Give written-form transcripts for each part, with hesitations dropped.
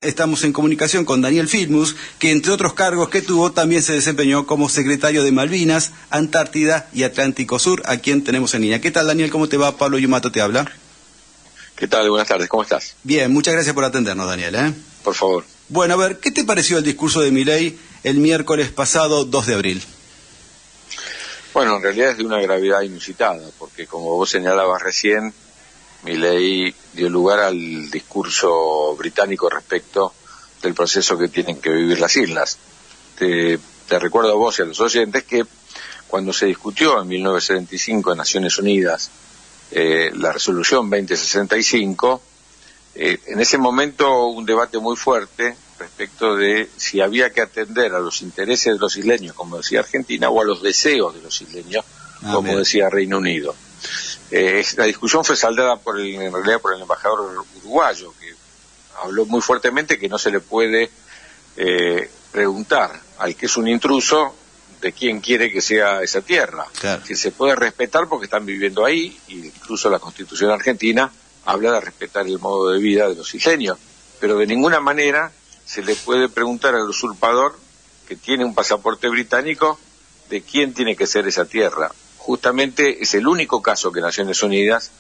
Estamos en comunicación con Daniel Filmus, que entre otros cargos que tuvo también se desempeñó como secretario de Malvinas, Antártida y Atlántico Sur, a quien tenemos en línea. ¿Qué tal, Daniel? ¿Cómo te va? Pablo Yumato te habla. ¿Qué tal? Buenas tardes, ¿cómo estás? Bien, muchas gracias por atendernos, Daniel. Por favor. Bueno, a ver, ¿qué te pareció el discurso de Milei el miércoles pasado, 2 de abril? Bueno, en realidad es de una gravedad inusitada, porque como vos señalabas recién, Milei dio lugar al discurso británico respecto del proceso que tienen que vivir las islas. Te recuerdo a vos y a los oyentes que cuando se discutió en 1975 en Naciones Unidas la resolución 2065, en ese momento hubo un debate muy fuerte respecto de si había que atender a los intereses de los isleños, como decía Argentina, o a los deseos de los isleños, como decía Reino Unido. La discusión fue saldada en realidad por el embajador uruguayo, que habló muy fuertemente que no se le puede preguntar al que es un intruso de quién quiere que sea esa tierra. Claro. Que se puede respetar porque están viviendo ahí, y incluso la Constitución argentina habla de respetar el modo de vida de los isleños, pero de ninguna manera se le puede preguntar al usurpador que tiene un pasaporte británico de quién tiene que ser esa tierra. Justamente es el único caso que Naciones Unidas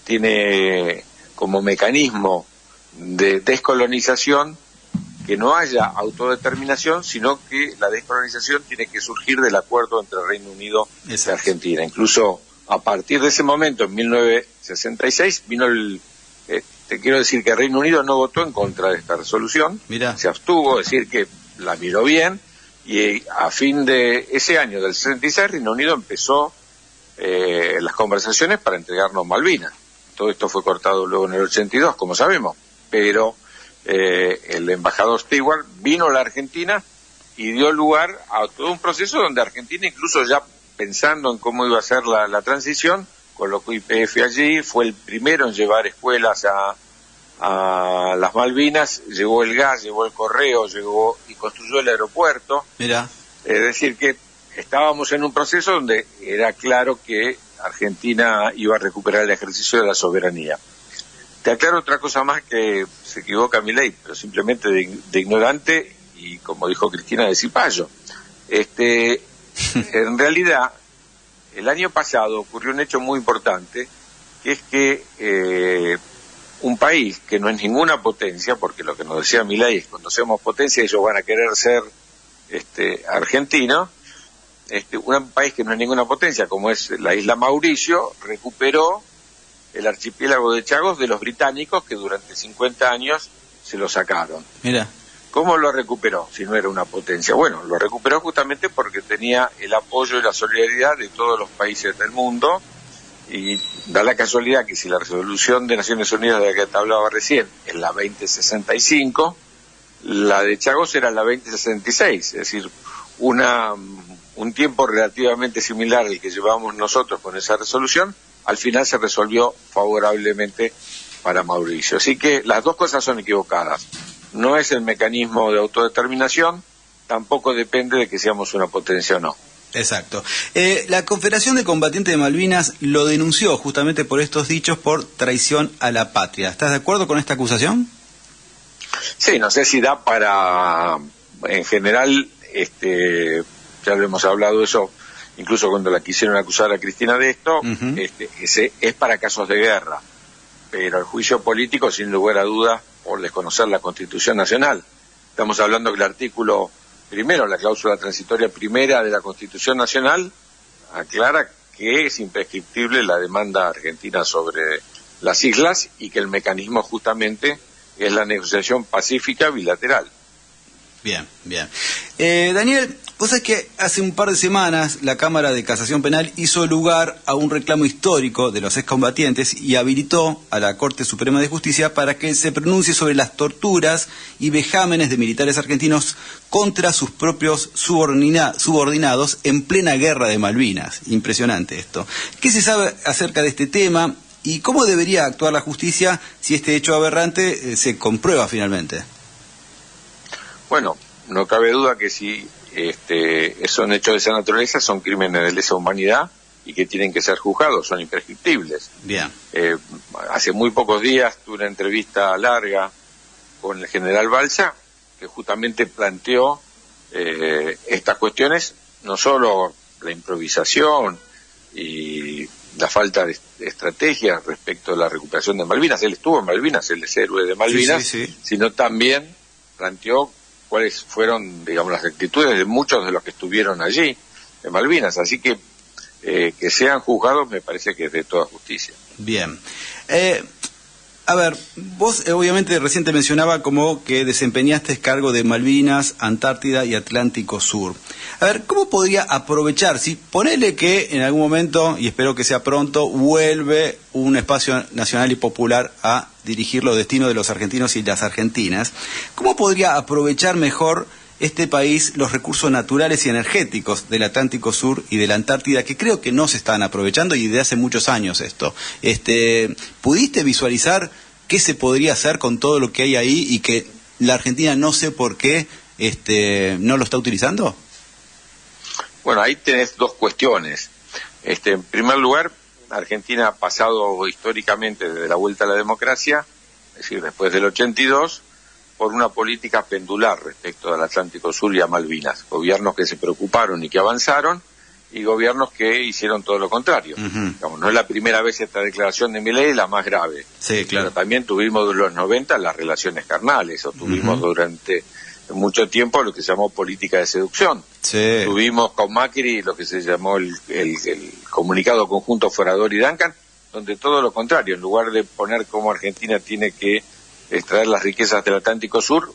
tiene como mecanismo de descolonización que no haya autodeterminación, sino que la descolonización tiene que surgir del acuerdo entre Reino Unido y Argentina. Incluso a partir de ese momento, en 1966, te quiero decir que Reino Unido no votó en contra de esta resolución. Mirá. Se abstuvo, es decir, que la miró bien, y a fin de ese año, del 66, Reino Unido empezó las conversaciones para entregarnos Malvinas. Todo esto fue cortado luego en el 82, como sabemos, pero el embajador Stewart vino a la Argentina y dio lugar a todo un proceso donde Argentina, incluso ya pensando en cómo iba a ser la transición, colocó YPF allí, fue el primero en llevar escuelas a las Malvinas, llevó el gas, llevó el correo, llegó y construyó el aeropuerto. Mirá. Es decir, que estábamos en un proceso donde era claro que Argentina iba a recuperar el ejercicio de la soberanía. Te aclaro otra cosa más, que se equivoca Milei, pero simplemente de ignorante y, como dijo Cristina, de cipayo. En realidad, el año pasado ocurrió un hecho muy importante, que es que un país que no es ninguna potencia, porque lo que nos decía Milei es que cuando seamos potencia ellos van a querer ser argentinos, un país que no es ninguna potencia, como es la isla Mauricio, recuperó el archipiélago de Chagos de los británicos, que durante 50 años se lo sacaron. Mira. ¿Cómo lo recuperó si no era una potencia? Bueno, lo recuperó justamente porque tenía el apoyo y la solidaridad de todos los países del mundo, y da la casualidad que si la resolución de Naciones Unidas de la que te hablaba recién es la 2065, la de Chagos era la 2066, es decir, un tiempo relativamente similar al que llevamos nosotros con esa resolución. Al final se resolvió favorablemente para Mauricio. Así que las dos cosas son equivocadas. No es el mecanismo de autodeterminación, tampoco depende de que seamos una potencia o no. Exacto. La Confederación de Combatientes de Malvinas lo denunció justamente por estos dichos, por traición a la patria. ¿Estás de acuerdo con esta acusación? Sí, no sé si da para, en general, ya lo hemos hablado de eso, incluso cuando la quisieron acusar a Cristina de esto, es para casos de guerra, pero el juicio político, sin lugar a dudas, por desconocer la Constitución Nacional. Estamos hablando que el artículo primero, la cláusula transitoria primera de la Constitución Nacional, aclara que es imprescriptible la demanda argentina sobre las islas y que el mecanismo justamente es la negociación pacífica bilateral. Bien, bien. Daniel, vos sabés que hace un par de semanas la Cámara de Casación Penal hizo lugar a un reclamo histórico de los excombatientes y habilitó a la Corte Suprema de Justicia para que se pronuncie sobre las torturas y vejámenes de militares argentinos contra sus propios subordinados en plena guerra de Malvinas. Impresionante esto. ¿Qué se sabe acerca de este tema y cómo debería actuar la justicia si este hecho aberrante se comprueba finalmente? Bueno, no cabe duda que si son hechos de esa naturaleza, son crímenes de lesa humanidad y que tienen que ser juzgados, son imprescriptibles. Bien. Hace muy pocos días tuve una entrevista larga con el general Balsa, que justamente planteó estas cuestiones, no solo la improvisación y la falta de estrategia respecto a la recuperación de Malvinas. Él estuvo en Malvinas, él es héroe de Malvinas, sí. Sino también planteó cuáles fueron, digamos, las actitudes de muchos de los que estuvieron allí en Malvinas. Así que sean juzgados me parece que es de toda justicia. Bien. A ver, vos obviamente recién te mencionaba como que desempeñaste cargo de Malvinas, Antártida y Atlántico Sur. A ver, ¿cómo podría aprovechar, si ponele que en algún momento, y espero que sea pronto, vuelve un espacio nacional y popular a dirigir los destinos de los argentinos y las argentinas, ¿cómo podría aprovechar mejor este país los recursos naturales y energéticos del Atlántico Sur y de la Antártida, que creo que no se están aprovechando y de hace muchos años esto? ¿Pudiste visualizar qué se podría hacer con todo lo que hay ahí y que la Argentina no sé por qué no lo está utilizando? Bueno, ahí tenés dos cuestiones. En primer lugar, Argentina ha pasado históricamente desde la vuelta a la democracia, es decir, después del 82, por una política pendular respecto al Atlántico Sur y a Malvinas. Gobiernos que se preocuparon y que avanzaron, y gobiernos que hicieron todo lo contrario. Digamos, no es la primera vez esta declaración de Milei, la más grave. Sí, claro. Pero también tuvimos en los 90 las relaciones carnales, o tuvimos durante mucho tiempo lo que se llamó política de seducción. Sí. Tuvimos con Macri lo que se llamó el comunicado conjunto Forador y Duncan, donde todo lo contrario, en lugar de poner cómo Argentina tiene que extraer las riquezas del Atlántico Sur,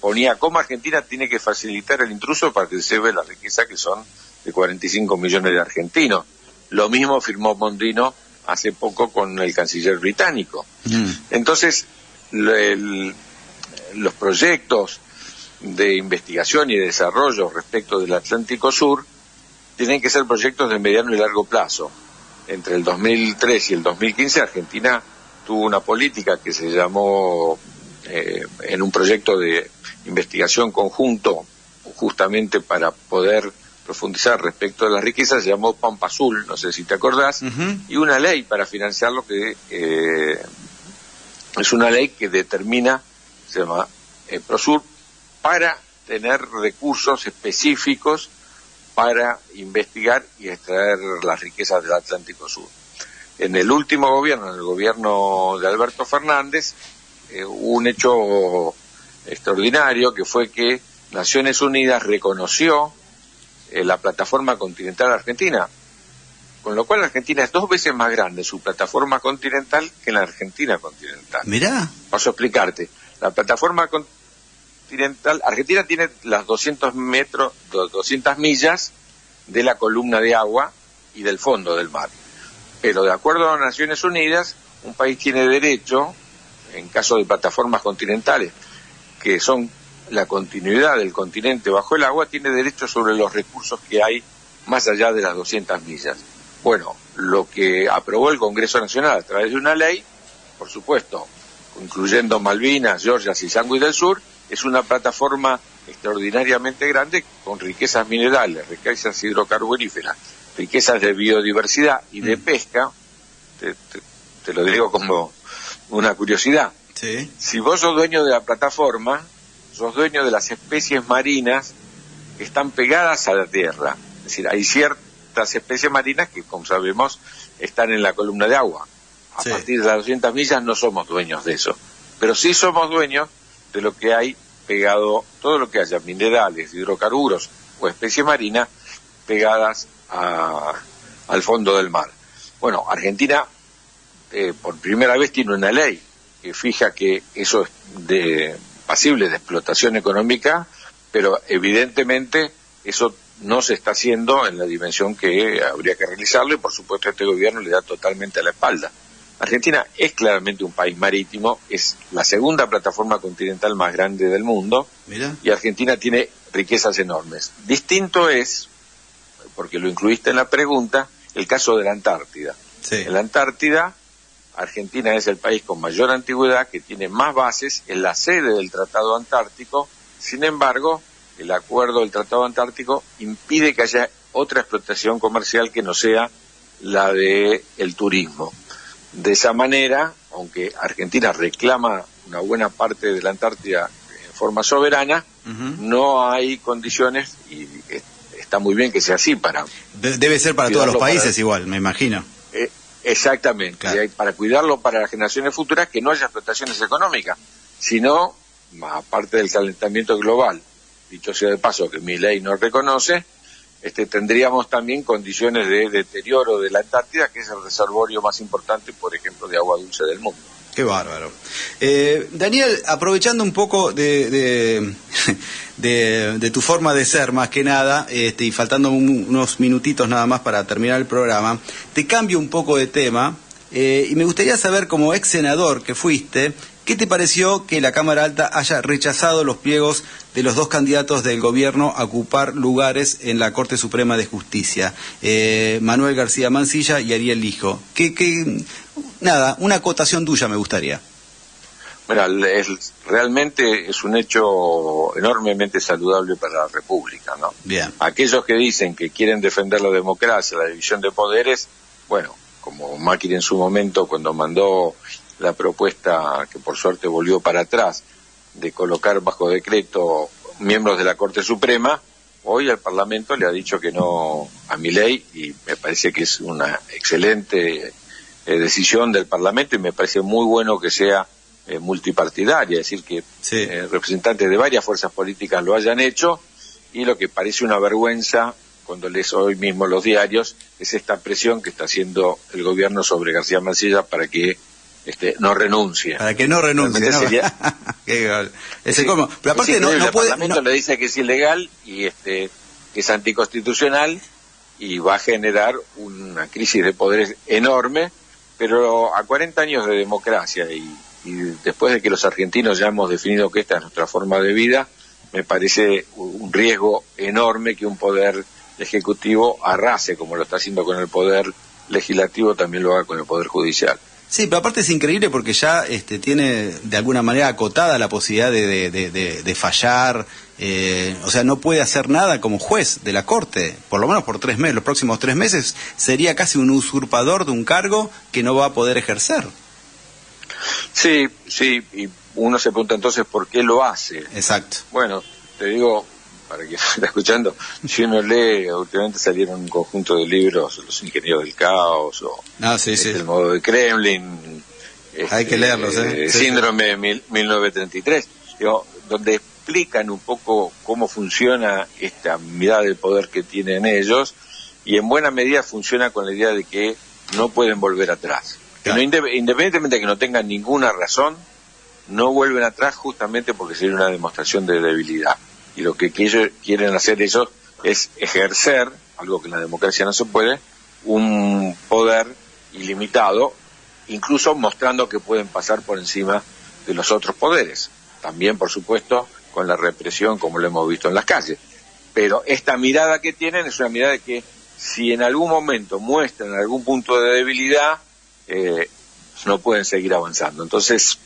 ponía cómo Argentina tiene que facilitar el intruso para que se ve la riqueza, que son de 45 millones de argentinos. Lo mismo firmó Mondino hace poco con el canciller británico. Entonces, los proyectos de investigación y de desarrollo respecto del Atlántico Sur tienen que ser proyectos de mediano y largo plazo. Entre el 2003 y el 2015 Argentina tuvo una política que se llamó, en un proyecto de investigación conjunto, justamente para poder profundizar respecto de las riquezas, se llamó Pampa Azul, no sé si te acordás, y una ley para financiarlo que es una ley que determina, se llama Prosur, para tener recursos específicos para investigar y extraer las riquezas del Atlántico Sur. En el último gobierno, en el gobierno de Alberto Fernández, hubo un hecho extraordinario, que fue que Naciones Unidas reconoció la plataforma continental argentina, con lo cual Argentina es 2 veces más grande su plataforma continental que la Argentina continental. Mirá. Paso a explicarte. La plataforma continental, Argentina tiene las 200 millas de la columna de agua y del fondo del mar. Pero de acuerdo a las Naciones Unidas, un país tiene derecho, en caso de plataformas continentales, que son la continuidad del continente bajo el agua, tiene derecho sobre los recursos que hay más allá de las 200 millas. Bueno, lo que aprobó el Congreso Nacional a través de una ley, por supuesto, incluyendo Malvinas, Georgias y Sandwich del Sur, es una plataforma extraordinariamente grande con riquezas minerales, riquezas hidrocarburíferas, riquezas de biodiversidad y de pesca. Te lo digo como una curiosidad. Sí. Si vos sos dueño de la plataforma, sos dueño de las especies marinas que están pegadas a la tierra. Es decir, hay ciertas especies marinas que, como sabemos, están en la columna de agua. A partir de las 200 millas no somos dueños de eso, pero sí somos dueños de lo que hay pegado, todo lo que haya minerales, hidrocarburos o especies marinas pegadas al fondo del mar. Bueno, Argentina por primera vez tiene una ley que fija que eso es pasible de explotación económica, pero evidentemente eso no se está haciendo en la dimensión que habría que realizarlo, y por supuesto este gobierno le da totalmente a la espalda. Argentina es claramente un país marítimo, es la segunda plataforma continental más grande del mundo. Mirá. Y Argentina tiene riquezas enormes. Distinto es, porque lo incluiste en la pregunta, el caso de la Antártida. Sí. En la Antártida, Argentina es el país con mayor antigüedad, que tiene más bases, es la sede del Tratado Antártico. Sin embargo, el acuerdo del Tratado Antártico impide que haya otra explotación comercial que no sea la del turismo. De esa manera, aunque Argentina reclama una buena parte de la Antártida en forma soberana, no hay condiciones, y está muy bien que sea así para... Debe ser para todos los países igual, me imagino. Exactamente, claro. Para cuidarlo para las generaciones futuras, que no haya explotaciones económicas, sino, aparte del calentamiento global, dicho sea de paso que mi ley no reconoce, tendríamos también condiciones de deterioro de la Antártida, que es el reservorio más importante, por ejemplo, de agua dulce del mundo. Qué bárbaro. Daniel, aprovechando un poco de tu forma de ser, más que nada, y faltando unos minutitos nada más para terminar el programa, te cambio un poco de tema, y me gustaría saber, como ex senador que fuiste, ¿qué te pareció que la Cámara Alta haya rechazado los pliegos de los dos candidatos del gobierno a ocupar lugares en la Corte Suprema de Justicia, Manuel García Mansilla y Ariel Lijo? Nada, una acotación tuya me gustaría. Mira, realmente es un hecho enormemente saludable para la República, ¿no? Bien. Aquellos que dicen que quieren defender la democracia, la división de poderes, bueno, como Macri en su momento cuando mandó la propuesta, que por suerte volvió para atrás, de colocar bajo decreto miembros de la Corte Suprema, hoy el Parlamento le ha dicho que no a Milei, y me parece que es una excelente decisión del Parlamento, y me parece muy bueno que sea multipartidaria, es decir, que sí, representantes de varias fuerzas políticas lo hayan hecho, y lo que parece una vergüenza, cuando lees hoy mismo los diarios, es esta presión que está haciendo el gobierno sobre García Mansilla para que no renuncie. Para que no renuncie, ¿no? Sería... ¿Cómo? Pero aparte no puede... El Parlamento le dice que es ilegal y que es anticonstitucional, y va a generar una crisis de poderes enorme, pero a 40 años de democracia y después de que los argentinos ya hemos definido que esta es nuestra forma de vida, me parece un riesgo enorme que un poder ejecutivo arrase, como lo está haciendo con el poder legislativo, también lo haga con el poder judicial. Sí, pero aparte es increíble porque ya tiene de alguna manera acotada la posibilidad de fallar, o sea, no puede hacer nada como juez de la Corte, por lo menos por 3 meses, los próximos 3 meses, sería casi un usurpador de un cargo que no va a poder ejercer. Sí, y uno se pregunta entonces por qué lo hace. Exacto. Bueno, te digo, para quien está escuchando, si uno lee, últimamente salieron un conjunto de libros, Los Ingenieros del Caos, o sí. El Modo de Kremlin, hay que leerlos, Síndrome 1933, donde explican un poco cómo funciona esta mirada del poder que tienen ellos, y en buena medida funciona con la idea de que no pueden volver atrás. Claro. Que independientemente de que no tengan ninguna razón, no vuelven atrás, justamente porque sería una demostración de debilidad. Y lo que ellos quieren hacer es ejercer, algo que en la democracia no se puede, un poder ilimitado, incluso mostrando que pueden pasar por encima de los otros poderes. También, por supuesto, con la represión, como lo hemos visto en las calles. Pero esta mirada que tienen es una mirada de que si en algún momento muestran algún punto de debilidad, no pueden seguir avanzando. Entonces,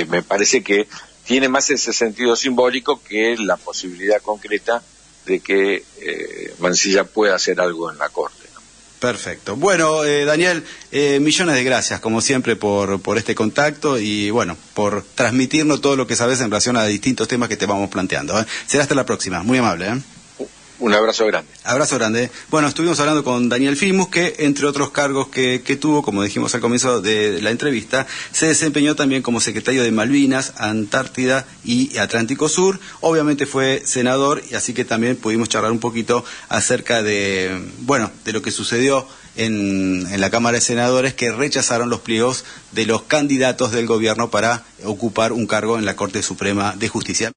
me parece que tiene más ese sentido simbólico que la posibilidad concreta de que Mansilla pueda hacer algo en la Corte, ¿no? Perfecto. Bueno, Daniel, millones de gracias, como siempre, por este contacto y, bueno, por transmitirnos todo lo que sabes en relación a distintos temas que te vamos planteando. Será hasta la próxima. Muy amable, ¿eh? Un abrazo grande. Abrazo grande. Bueno, estuvimos hablando con Daniel Filmus, que entre otros cargos que tuvo, como dijimos al comienzo de la entrevista, se desempeñó también como secretario de Malvinas, Antártida y Atlántico Sur. Obviamente fue senador, y así que también pudimos charlar un poquito acerca de lo que sucedió en la Cámara de Senadores, que rechazaron los pliegos de los candidatos del gobierno para ocupar un cargo en la Corte Suprema de Justicia.